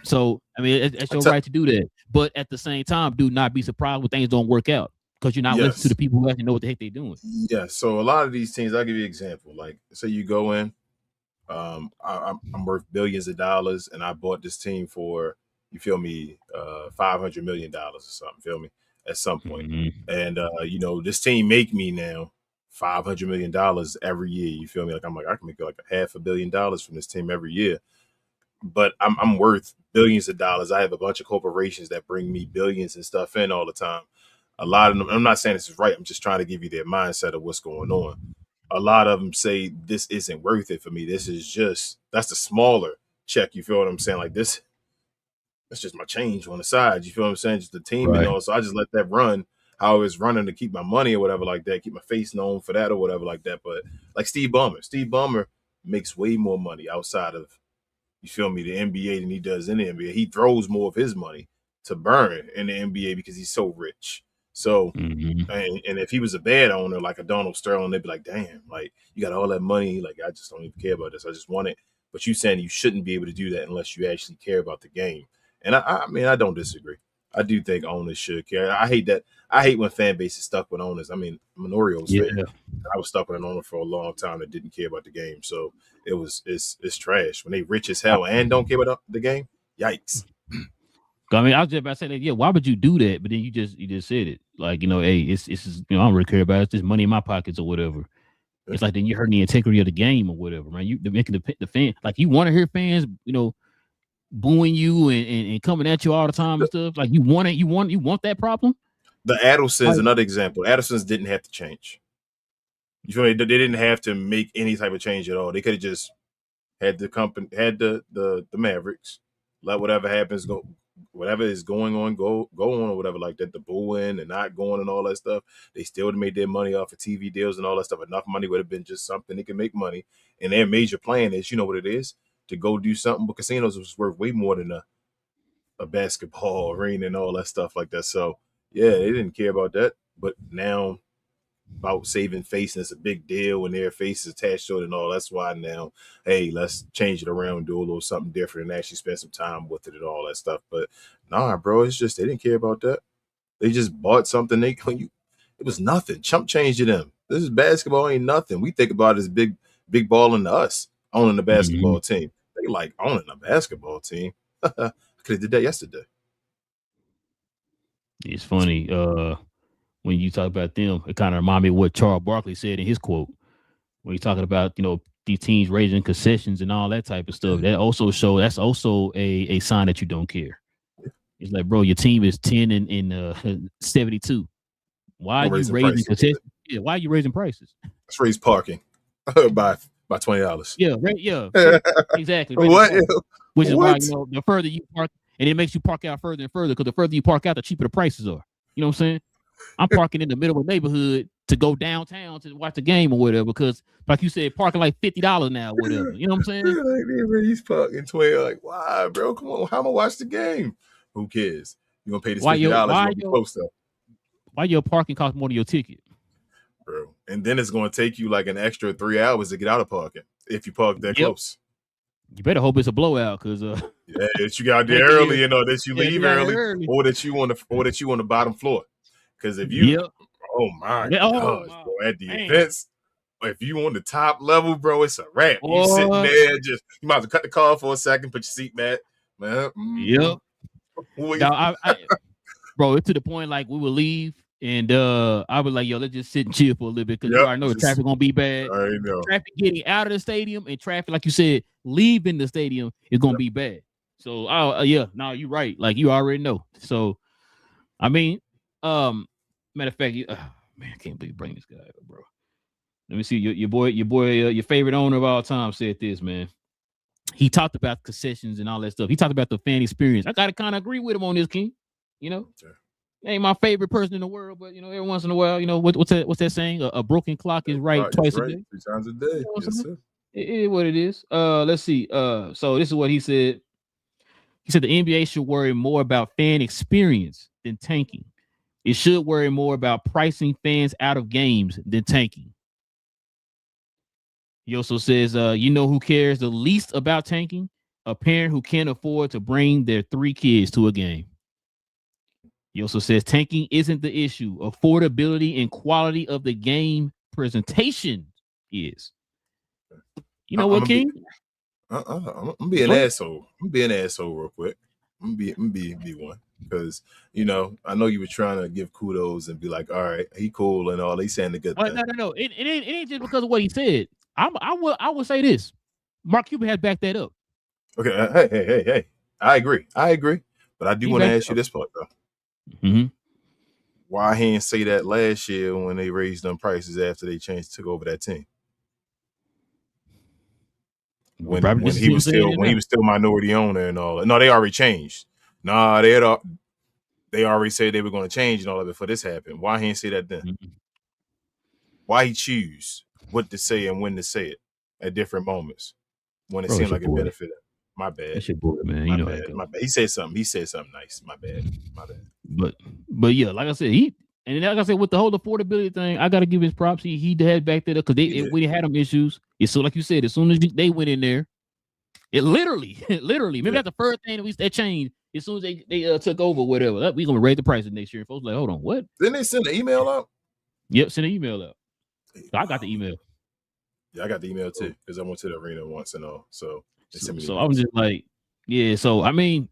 [SPEAKER 1] So I mean, it's your right to do that, but at the same time, do not be surprised when things don't work out because you're not listening to the people who actually know what the heck they're doing.
[SPEAKER 3] Yeah. So a lot of these teams, I'll give you an example. Like, say you go in, I'm worth billions of dollars, and I bought this team for, you feel me, $500 million or something. Feel me? At some point, and this team make me now $500 million every year. You feel me? Like I can make like $500 million from this team every year. But I'm worth billions of dollars. I have a bunch of corporations that bring me billions and stuff in all the time. A lot of them, I'm not saying this is right. I'm just trying to give you their mindset of what's going on. A lot of them say this isn't worth it for me. That's the smaller check. You feel what I'm saying? Like that's just my change on the side. You feel what I'm saying? Just the team and all. So I just let that run how it's running to keep my money or whatever like that, keep my face known for that or whatever like that. But like Steve Ballmer makes way more money outside of, you feel me, the NBA than he does in the NBA. He throws more of his money to burn in the NBA because he's so rich. So, and if he was a bad owner like a Donald Sterling, they'd be like, damn, like you got all that money. Like, I just don't even care about this. I just want it. But you saying you shouldn't be able to do that unless you actually care about the game. And I mean, I don't disagree. I do think owners should care. I hate that. I hate when fan base is stuck with owners. I mean, I'm an Orioles fan. I was stuck with an owner for a long time that didn't care about the game. So it's trash. When they rich as hell and don't care about the game, yikes.
[SPEAKER 1] I mean, I was just about to say that, yeah, why would you do that? But then you just said it. Like, hey, it's I don't really care about it. It's just money in my pockets or whatever. It's like then you're hurting the integrity of the game or whatever, man. You're making the fan like you want to hear fans, booing you and coming at you all the time and stuff. Like you want that problem.
[SPEAKER 3] The Adelsons, another example. Adelsons didn't have to change. You feel me? They didn't have to make any type of change at all. They could have just had the Mavericks, let whatever happens go, whatever is going on go on or whatever like that. The booing and not going and all that stuff. They still would have made their money off of TV deals and all that stuff. Enough money would have been just something they could make money. And their major plan is, you know what it is, to go do something. But casinos was worth way more than a basketball arena and all that stuff like that. So yeah, they didn't care about that. But now about saving face, and it's a big deal when their face is attached to it and all. That's why now, hey, let's change it around and do a little something different and actually spend some time with it and all that stuff. But nah, bro, it's just they didn't care about that. They just bought something. It was nothing. Chump change to them. This is basketball, ain't nothing. We think about it as big balling to us, owning the basketball team. They like owning a basketball team. I could have did that yesterday.
[SPEAKER 1] It's funny. When you talk about them, it kind of reminds me of what Charles Barkley said in his quote when he's talking about, these teams raising concessions and all that type of stuff. That's also a sign that you don't care. It's like, bro, your team is 10 and 72. Why are you raising concessions? Yeah, why are you raising prices?
[SPEAKER 3] Let's raise parking by $20.
[SPEAKER 1] Yeah, right. Yeah, exactly.
[SPEAKER 3] What?
[SPEAKER 1] Which is why the further you park, and it makes you park out further and further because the further you park out, the cheaper the prices are. You know what I'm saying? I'm parking in the middle of a neighborhood to go downtown to watch the game or whatever because, like you said, parking like $50 now, whatever. You know what I'm saying?
[SPEAKER 3] Like, he's parking 20. Like, why, bro? Come on, how am I watch the game? Who cares? You gonna pay this $50?
[SPEAKER 1] Why your parking costs more than your ticket,
[SPEAKER 3] bro? And then it's gonna take you like an extra 3 hours to get out of parking if you park that close.
[SPEAKER 1] You better hope it's a blowout, because
[SPEAKER 3] that you got there early, that you leave early, or that you on the bottom floor. Because if you, oh my gosh, bro, at the events, if you on the top level, bro, it's a wrap. You sitting there, you might as well cut the car for a second, put your seat back, man.
[SPEAKER 1] Yep. Now, bro, it's to the point like we would leave, and I was like, yo, let's just sit and chill for a little bit because I know the traffic gonna be bad.
[SPEAKER 3] I know.
[SPEAKER 1] Traffic getting out of the stadium and traffic, like you said, leaving the stadium is gonna be bad. So, you're right. Like you already know. So, I mean, matter of fact, I can't believe you bring this guy up, bro. Let me see. Your boy, your favorite owner of all time said this, man. He talked about concessions and all that stuff. He talked about the fan experience. I gotta kind of agree with him on this, King. Ain't my favorite person in the world, but every once in a while, what's that saying? A broken clock is right twice a day.
[SPEAKER 3] 3 times a day. Yes, sir.
[SPEAKER 1] It is what it is. Let's see. So this is what he said. He said the NBA should worry more about fan experience than tanking. It should worry more about pricing fans out of games than tanking. He also says, who cares the least about tanking? A parent who can't afford to bring their 3 kids to a game. He also says tanking isn't the issue. Affordability and quality of the game presentation is. You know what, King?
[SPEAKER 3] I'm gonna be an asshole. I'm gonna be an asshole real quick. I'm gonna be one. Because I know you were trying to give kudos and be like, all right, he cool and all. He's saying the good thing.
[SPEAKER 1] No. It ain't just because of what he said. I will say this. Mark Cuban has backed that up.
[SPEAKER 3] Okay, hey. I agree. But I do want to ask you this part though.
[SPEAKER 1] Mm-hmm.
[SPEAKER 3] Why he didn't say that last year when they raised them prices after they took over that team? When he was still minority owner and all. No, they already changed. Nah, they already said they were going to change and all of it before this happened. Why he didn't say that then? Mm-hmm. Why he choose what to say and when to say it at different moments when it seemed like it benefited? My bad.
[SPEAKER 1] That's your boy, man.
[SPEAKER 3] My bad. He said something nice. My bad.
[SPEAKER 1] But yeah, like I said, with the whole affordability thing, I got to give his props. He had backed that up because we had them issues. So like you said, as soon as they went in there, it literally. Maybe that's the first thing that changed. As soon as they took over, whatever, we gonna raise the prices next year. Folks like, hold on, what?
[SPEAKER 3] Didn't they send an email out?
[SPEAKER 1] Yep, send an email out. I got the email.
[SPEAKER 3] Yeah, I got the email too because I went to the arena once and all. So
[SPEAKER 1] I was just like, yeah. So I mean,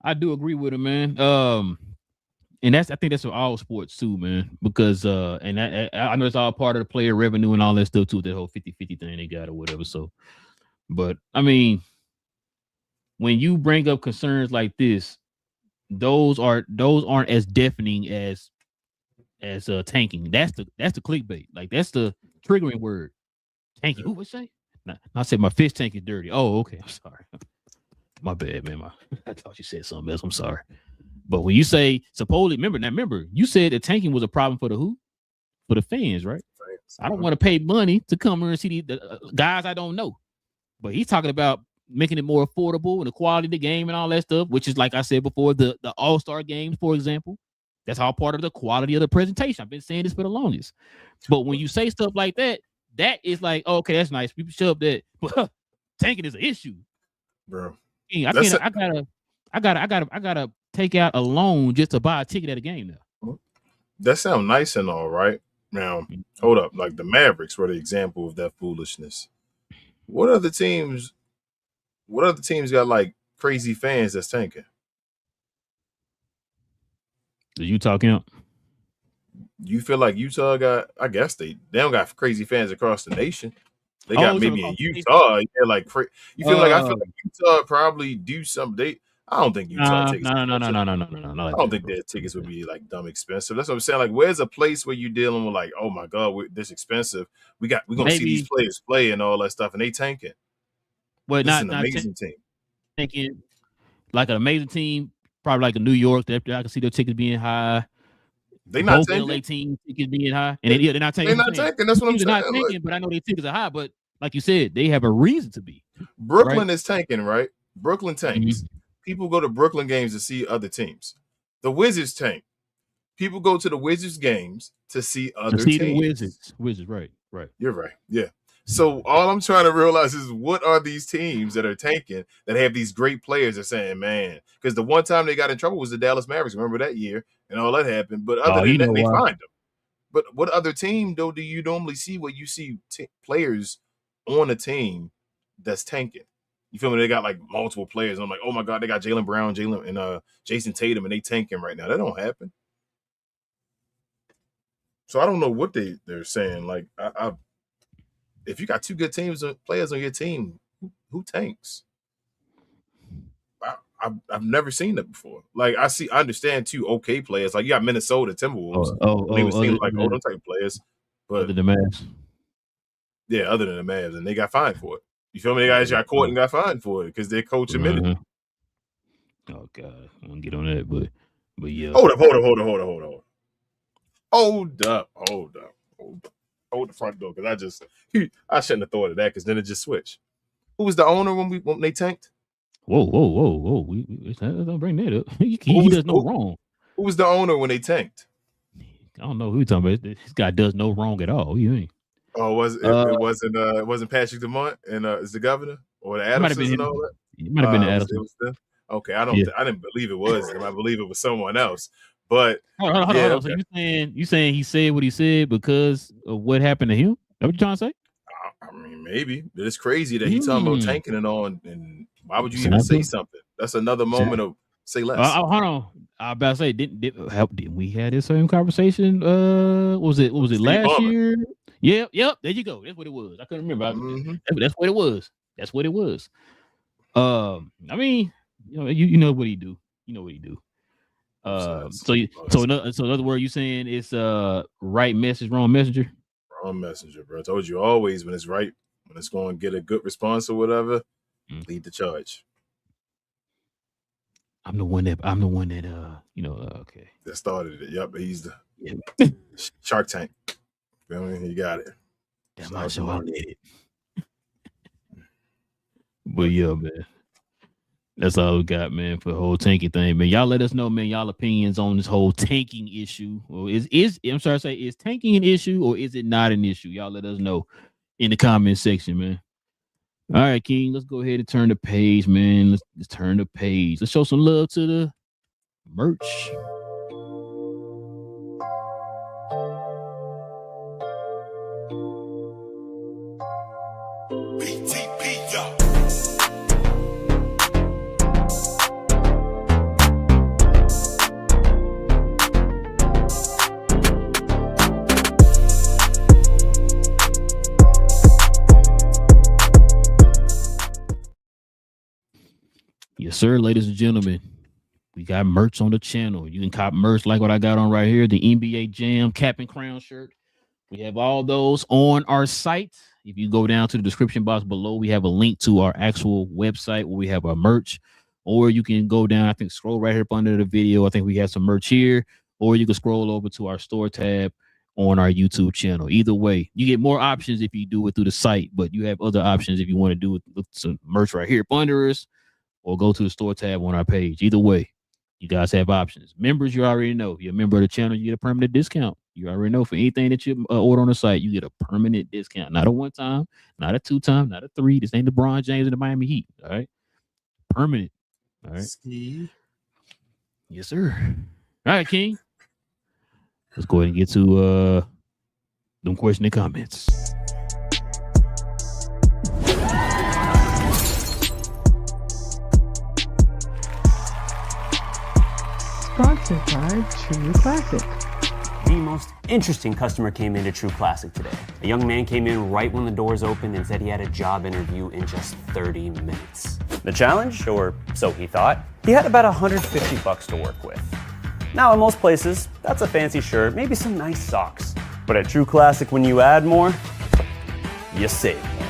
[SPEAKER 1] I do agree with him, man. And I think that's for all sports too, man. Because and I know it's all part of the player revenue and all that stuff too, that whole 50-50 thing they got or whatever. So, but I mean, when you bring up concerns like this, those aren't as deafening as tanking. That's the clickbait. Like that's the triggering word. Tanking. Who would say? I said my fish tank is dirty. Oh, okay. I'm sorry. My bad, man. I thought you said something else. I'm sorry. But when you say supposedly, remember, you said that tanking was a problem for the who? For the fans, right? I don't want to pay money to come here and see the guys I don't know. But he's talking about making it more affordable and the quality of the game and all that stuff, which is, like I said before, the All-Star games, for example. That's all part of the quality of the presentation. I've been saying this for the longest. But when you say stuff like that, that is like, oh, okay, that's nice. People shove that. But tanking is an issue,
[SPEAKER 3] bro.
[SPEAKER 1] I gotta take out a loan just to buy a ticket at a game now.
[SPEAKER 3] That sounds nice and all right. Now, hold up. Like the Mavericks were the example of that foolishness. What other teams got like crazy fans that's tanking?
[SPEAKER 1] The Utah count?
[SPEAKER 3] You feel like Utah got? I guess they don't got crazy fans across the nation. They got maybe in Utah. Yeah, like you feel like I feel like Utah probably do something. I don't think Utah tickets.
[SPEAKER 1] No.
[SPEAKER 3] I don't think their tickets would be like dumb expensive. That's what I'm saying. Like, where's a place where you're dealing with like, oh my god, we're this expensive. We're gonna see these players play and all that stuff, and they tanking.
[SPEAKER 1] Well,
[SPEAKER 3] this is an amazing team.
[SPEAKER 1] Thinking like an amazing team, probably like a New York. I can see their tickets being high.
[SPEAKER 3] They not tanking.
[SPEAKER 1] LA team tickets being high, and they're not tanking.
[SPEAKER 3] They're not tanking. That's what I'm saying.
[SPEAKER 1] They're not tanking, but I know their tickets are high. But like you said, they have a reason to be.
[SPEAKER 3] Brooklyn is tanking, right? Brooklyn tanks. Mm-hmm. People go to Brooklyn games to see other teams. The Wizards tank. People go to the Wizards games to see other teams.
[SPEAKER 1] The Wizards, right.
[SPEAKER 3] You're right. Yeah. So all I'm trying to realize is what are these teams that are tanking that have these great players that are saying, man, because the one time they got in trouble was the Dallas Mavericks. Remember that year and all that happened. But other than that, they find them. But what other team, though, do you normally see where you see players on a team that's tanking? You feel me? They got like multiple players. And I'm like, oh my God, they got Jaylen Brown, and Jason Tatum, and they tanking right now. That don't happen. So I don't know what they're saying. Like, if you got two good players on your team, who tanks? I've never seen that before. Like I understand two okay players. Like you got Minnesota Timberwolves. They would seem like them type players, but
[SPEAKER 1] other than the Mavs.
[SPEAKER 3] Yeah, other than the Mavs, and they got fined for it. You feel me? They guys got caught and got fined for it because their coach admitted it.
[SPEAKER 1] Oh God, I won't get on that, but yeah.
[SPEAKER 3] Hold up. Hold the front door because I shouldn't have thought of that because then it just switched. Who was the owner when they tanked?
[SPEAKER 1] Whoa! Don't bring that up. He does no wrong.
[SPEAKER 3] Who was the owner when they tanked?
[SPEAKER 1] I don't know who you're talking about. This guy does no wrong at all. You ain't.
[SPEAKER 3] Oh, it wasn't Patrick Dumont and is the governor or the Adamses and all that?
[SPEAKER 1] It might have been the Adamses.
[SPEAKER 3] Okay, I didn't believe it was him. I believe it was someone else. But
[SPEAKER 1] hold on. So you saying he said what he said because of what happened to him? That what you trying to say?
[SPEAKER 3] I mean, maybe. But it's crazy that he's talking about tanking and all. And why would you even say something? That's another moment of say less.
[SPEAKER 1] Hold on. I was about to say, didn't we have this same conversation? What was it last year? Yep. There you go. That's what it was. I couldn't remember. That's what it was. I mean, you know what he do. You know what he do. So in other words, you saying it's right message, wrong messenger?
[SPEAKER 3] Wrong messenger, bro. I told you always when it's right, when it's going to get a good response or whatever, lead the charge.
[SPEAKER 1] I'm the one that okay.
[SPEAKER 3] That started it. Yep, he's the Shark Tank. I mean, you got it.
[SPEAKER 1] That might show I did it. But yeah, man. That's all we got, man, for the whole tanking thing, man. Y'all let us know, man, y'all opinions on this whole tanking issue. Or is tanking an issue or is it not an issue? Y'all let us know in the comment section, man. All right, King, let's go ahead and turn the page, man. Let's turn the page. Let's show some love to the merch. sir, ladies and gentlemen. We got merch on the channel. You can cop merch like what I got on right here, the NBA Jam cap and crown shirt. We have all those on our site. If you go down to the description box below, we have a link to our actual website where we have our merch. Or you can go down, I think, scroll right here up under the video. I think we have some merch here. Or you can scroll over to our store tab on our YouTube channel. Either way, you get more options if you do it through the site, but you have other options if you want to do it with some merch right here up under us, or go to the store tab on our page. Either way, you guys have options. Members, you already know. If you're a member of the channel, you get a permanent discount. You already know for anything that you order on the site, you get a permanent discount. Not a one time, not a two time, not a three. This ain't LeBron James and the Miami Heat. All right. Permanent. All right.
[SPEAKER 3] Ski.
[SPEAKER 1] Yes, sir. All right, King. Let's go ahead and get to them question and comments.
[SPEAKER 7] Sponsored by True Classic.
[SPEAKER 8] The most interesting customer came into True Classic today. A young man came in right when the doors opened and said he had a job interview in just 30 minutes. The challenge, or so he thought, he had about $150 to work with. Now, in most places, that's a fancy shirt, maybe some nice socks. But at True Classic, when you add more, you save more.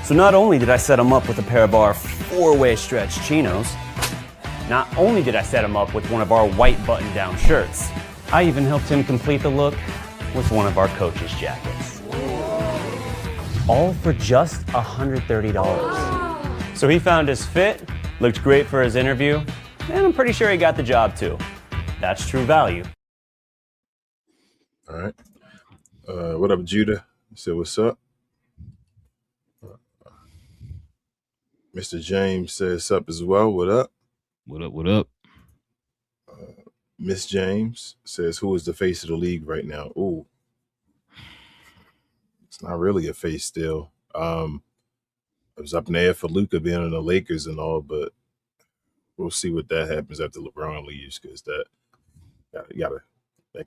[SPEAKER 8] So not only did I set him up with a pair of our 4-way stretch chinos, not only did I set him up with one of our white button-down shirts, I even helped him complete the look with one of our coach's jackets. All for just $130. So he found his fit, looked great for his interview, and I'm pretty sure he got the job too. That's true value.
[SPEAKER 3] All right. What up, Judah? You said, what's up? Mr. James says up as well. What up?
[SPEAKER 1] What up? What up?
[SPEAKER 3] Miss James says, who is the face of the league right now? Ooh. It's not really a face still. It was up in the air for Luka being in the Lakers and all, but we'll see what that happens after LeBron leaves, because that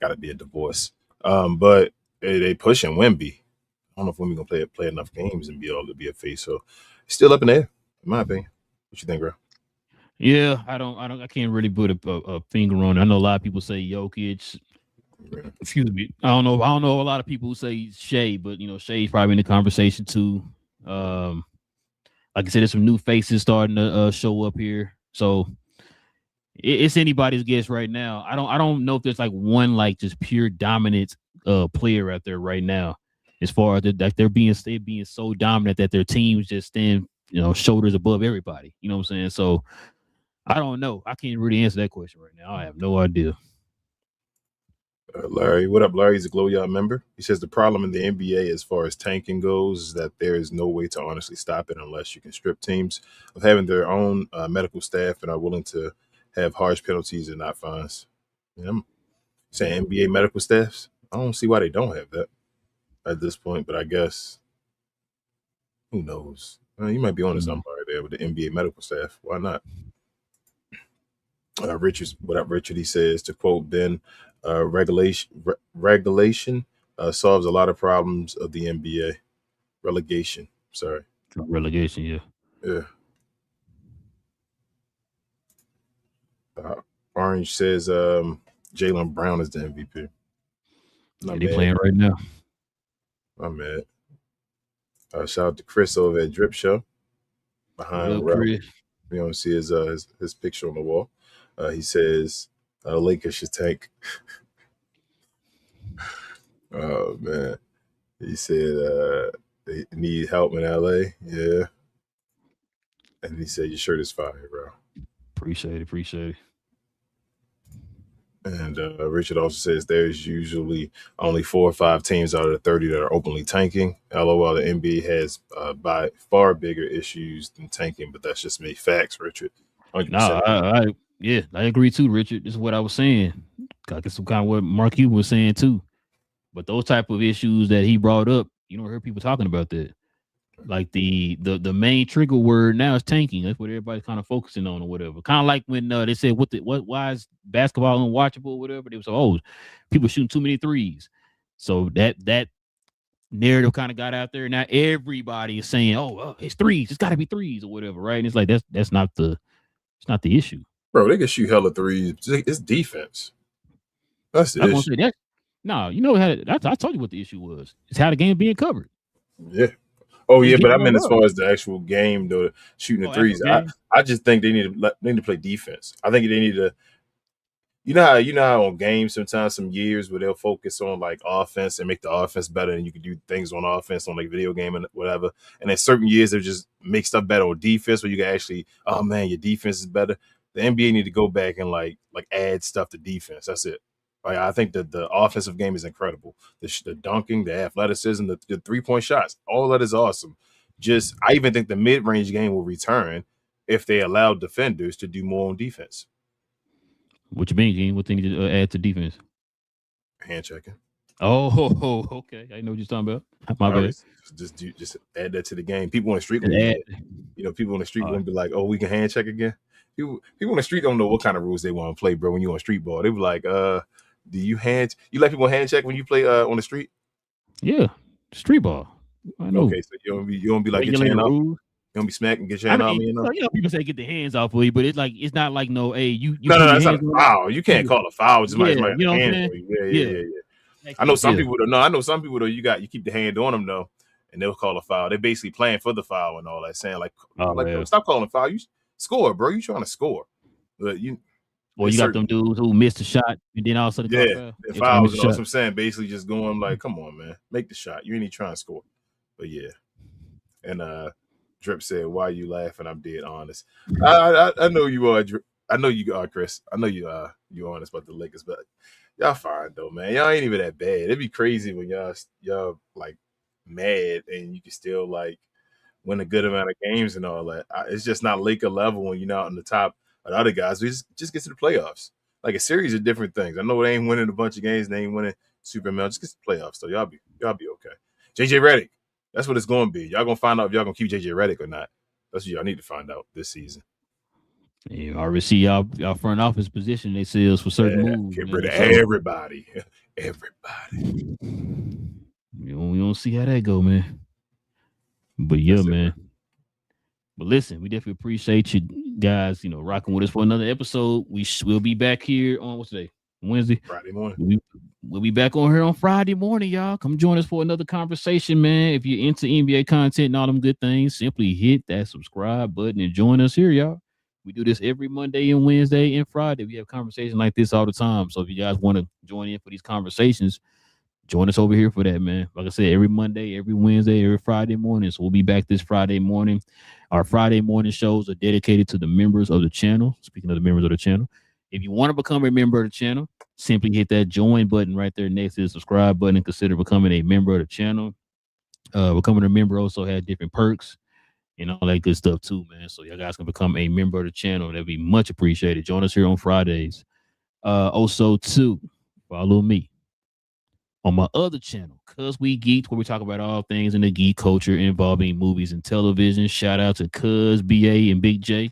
[SPEAKER 3] gotta be a divorce. But they pushing Wemby. I don't know if Wemby gonna play enough games and be able to be a face. So it's still up in the air, in my opinion. What you think, bro?
[SPEAKER 1] Yeah, I can't really put a finger on it. I know a lot of people say Jokic. Excuse me. I don't know a lot of people who say Shea, but Shea's probably in the conversation too. Like I said, there's some new faces starting to show up here. So it's anybody's guess right now. I don't know if there's like one like just pure dominant player out there right now, as far as they're being so dominant that their teams just stand shoulders above everybody. You know what I'm saying? So I don't know. I can't really answer that question right now. I have no idea.
[SPEAKER 3] Larry, what up? Larry's a GloYard member. He says the problem in the NBA as far as tanking goes is that there is no way to honestly stop it unless you can strip teams of having their own medical staff and are willing to have harsh penalties and not fines. I'm saying NBA medical staffs. I don't see why they don't have that at this point, but I guess who knows? You might be on to something right there with the NBA medical staff. Why not? What up, Richard? He says, to quote Ben, regulation solves a lot of problems of the NBA. Relegation, sorry.
[SPEAKER 1] Relegation, yeah.
[SPEAKER 3] Yeah. Orange says Jaylen Brown is the MVP.
[SPEAKER 1] They playing right now.
[SPEAKER 3] I'm mad. Shout out to Chris over at Drip Show. Behind Relle. You don't see his picture on the wall. He says Lakers should tank. Oh man. He said they need help in LA. Yeah. And he said your shirt is fire, bro.
[SPEAKER 1] Appreciate it.
[SPEAKER 3] And Richard also says there's usually only 4 or 5 teams out of the 30 that are openly tanking. LOL, the NBA has by far bigger issues than tanking, but that's just me. Facts, Richard. 100%.
[SPEAKER 1] No, I agree too, Richard. This is what I was saying. I guess some kind of what Mark Cuban was saying too. But those type of issues that he brought up, you don't hear people talking about that. Like the main trigger word now is tanking. That's what everybody's kind of focusing on or whatever. Kind of like when they said why is basketball unwatchable or whatever. They was people shooting too many threes. So that narrative kind of got out there. Now everybody is saying, it's threes. It's got to be threes or whatever, right? And it's like that's not the It's not the issue.
[SPEAKER 3] Bro, they can shoot hella threes. It's defense. That's the
[SPEAKER 1] I'm gonna
[SPEAKER 3] issue.
[SPEAKER 1] say that. No, you know how I told you what the issue was. It's how the game being covered.
[SPEAKER 3] Yeah. Oh
[SPEAKER 1] Just
[SPEAKER 3] yeah,
[SPEAKER 1] get
[SPEAKER 3] but I
[SPEAKER 1] more
[SPEAKER 3] mean, as
[SPEAKER 1] love.
[SPEAKER 3] far as the actual game, though, shooting the threes,
[SPEAKER 1] Actual game.
[SPEAKER 3] I just think they need to play defense. I think they need to. You know how on games sometimes some years where they'll focus on like offense and make the offense better, and you can do things on offense on like video game and whatever. And then certain years they just make stuff better on defense, where you can actually, oh man, your defense is better. The NBA need to go back and like add stuff to defense. That's it. Like I think that the offensive game is incredible. The dunking, the athleticism, the 3-point shots, all that is awesome. Just I even think the mid range game will return if they allow defenders to do more on defense.
[SPEAKER 1] What you mean, Gene? What thing you add to defense?
[SPEAKER 3] Hand checking.
[SPEAKER 1] Oh, okay. I know what you're talking about. My bad.
[SPEAKER 3] Just add that to the game. People on the street, people on the street won't be like, "Oh, we can hand check again." People on the street don't know what kind of rules they want to play, bro. When you on street ball, they be like, "Do you let people hand check when you play on the street?"
[SPEAKER 1] Yeah, street ball. I know.
[SPEAKER 3] Okay, so you don't be like get your hand off. You don't be smacking, get your hand off.
[SPEAKER 1] You know, people say get the hands off of you, but it's not like no. Hey, you.
[SPEAKER 3] No, that's not a foul. You can't call a foul. Just might
[SPEAKER 1] you know what I'm saying?
[SPEAKER 3] Yeah. I know some people don't know. I know some people though. You keep the hand on them though, and they'll call a foul. They're basically playing for the foul and all that, saying like, stop calling a foul. You score, bro. You trying to score, but you.
[SPEAKER 1] Or you got them dudes who missed the shot and then all of a sudden
[SPEAKER 3] fouls. You know what I'm saying? Basically, just going like, come on, man, make the shot. You ain't even trying to score. But yeah, and Drip said, "Why are you laughing? I'm dead honest." I know you are. I know you are, Chris. I know you are. You're honest about the Lakers, but y'all fine though, man. Y'all ain't even that bad. It'd be crazy when y'all like mad and you can still like win a good amount of games and all that. It's just not Laker level when you're not on the top of the other guys. We just get to the playoffs. Like a series of different things. I know they ain't winning a bunch of games. They ain't winning super amount. Just get to the playoffs. So y'all be okay. JJ Redick. That's what it's going to be. Y'all going to find out if y'all going to keep JJ Redick or not. That's what y'all need to find out this season.
[SPEAKER 1] Yeah, I already see y'all front office position they sales for certain moves.
[SPEAKER 3] Get rid of everybody.
[SPEAKER 1] We don't see how that go, man. But yeah, man. But listen, we definitely appreciate you guys, rocking with us for another episode. We'll be back here on what's today? Wednesday.
[SPEAKER 3] Friday morning.
[SPEAKER 1] We'll be back on here on Friday morning, y'all. Come join us for another conversation, man. If you're into NBA content and all them good things, simply hit that subscribe button and join us here, y'all. We do this every Monday and Wednesday and Friday. We have conversations like this all the time. So if you guys want to join in for these conversations, join us over here for that, man. Like I said, every Monday, every Wednesday, every Friday morning. So we'll be back this Friday morning. Our Friday morning shows are dedicated to the members of the channel. Speaking of the members of the channel, if you want to become a member of the channel, simply hit that join button right there next to the subscribe button and consider becoming a member of the channel. Becoming a member also has different perks and all that good stuff too, man. So y'all guys can become a member of the channel. That'd be much appreciated. Join us here on Fridays. Also, too, follow me on my other channel, Cuz We Geeked, where we talk about all things in the geek culture involving movies and television. Shout out to Cuz, BA, and Big J.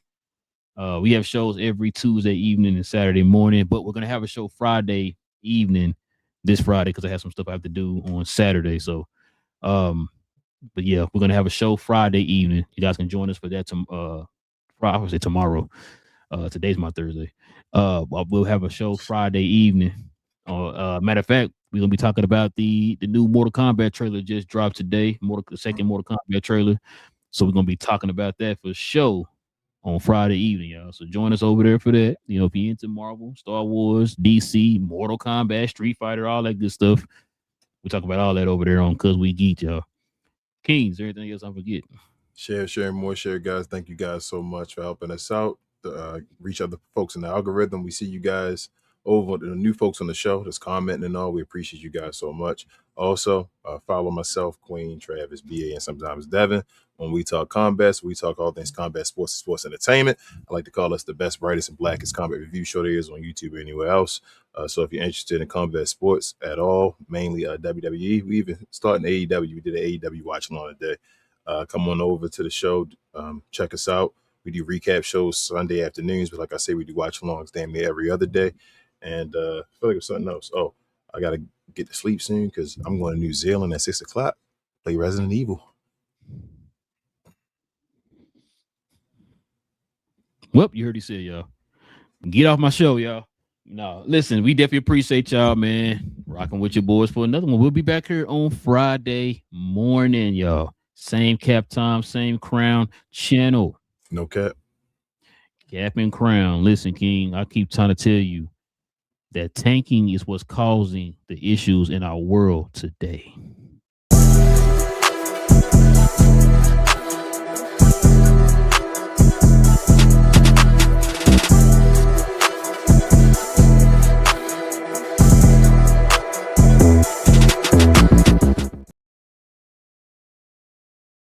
[SPEAKER 1] We have shows every Tuesday evening and Saturday morning, but we're going to have a show Friday evening this Friday because I have some stuff I have to do on Saturday. So, but yeah, we're going to have a show Friday evening. You guys can join us for that tomorrow. Today's my Thursday. We'll have a show Friday evening. Matter of fact, we're going to be talking about the new Mortal Kombat trailer just dropped today, the second Mortal Kombat trailer. So we're going to be talking about that for show on Friday evening, y'all. So join us over there for that. If you're into Marvel, Star Wars, DC, Mortal Kombat, Street Fighter, all that good stuff. We talk about all that over there on Cuz We Geek, y'all. King, is there anything else I'm forgetting?
[SPEAKER 3] Share more, guys. Thank you guys so much for helping us out. Reach other folks in the algorithm. We see you guys over the new folks on the show that's commenting and all. We appreciate you guys so much. Also, follow myself, Queen, Travis, BA, and sometimes Devin. When we talk combat, so we talk all things combat sports and sports entertainment. I like to call us the best, brightest, and blackest combat review show there is on YouTube or anywhere else. So if you're interested in combat sports at all, mainly WWE, we even starting AEW. We did an AEW watch along today. Come on over to the show. Check us out. We do recap shows Sunday afternoons, but like I say, we do watch alongs damn near every other day. And I feel like it's something else. Oh, I got to get to sleep soon because I'm going to New Zealand at 6 o'clock. Play Resident Evil.
[SPEAKER 1] Well, you heard he said, y'all. Get off my show, y'all. No, listen, we definitely appreciate y'all, man. Rocking with your boys for another one. We'll be back here on Friday morning, y'all. Same cap time, same crown channel.
[SPEAKER 3] No cap.
[SPEAKER 1] Cap and crown. Listen, King, I keep trying to tell you that tanking is what's causing the issues in our world today.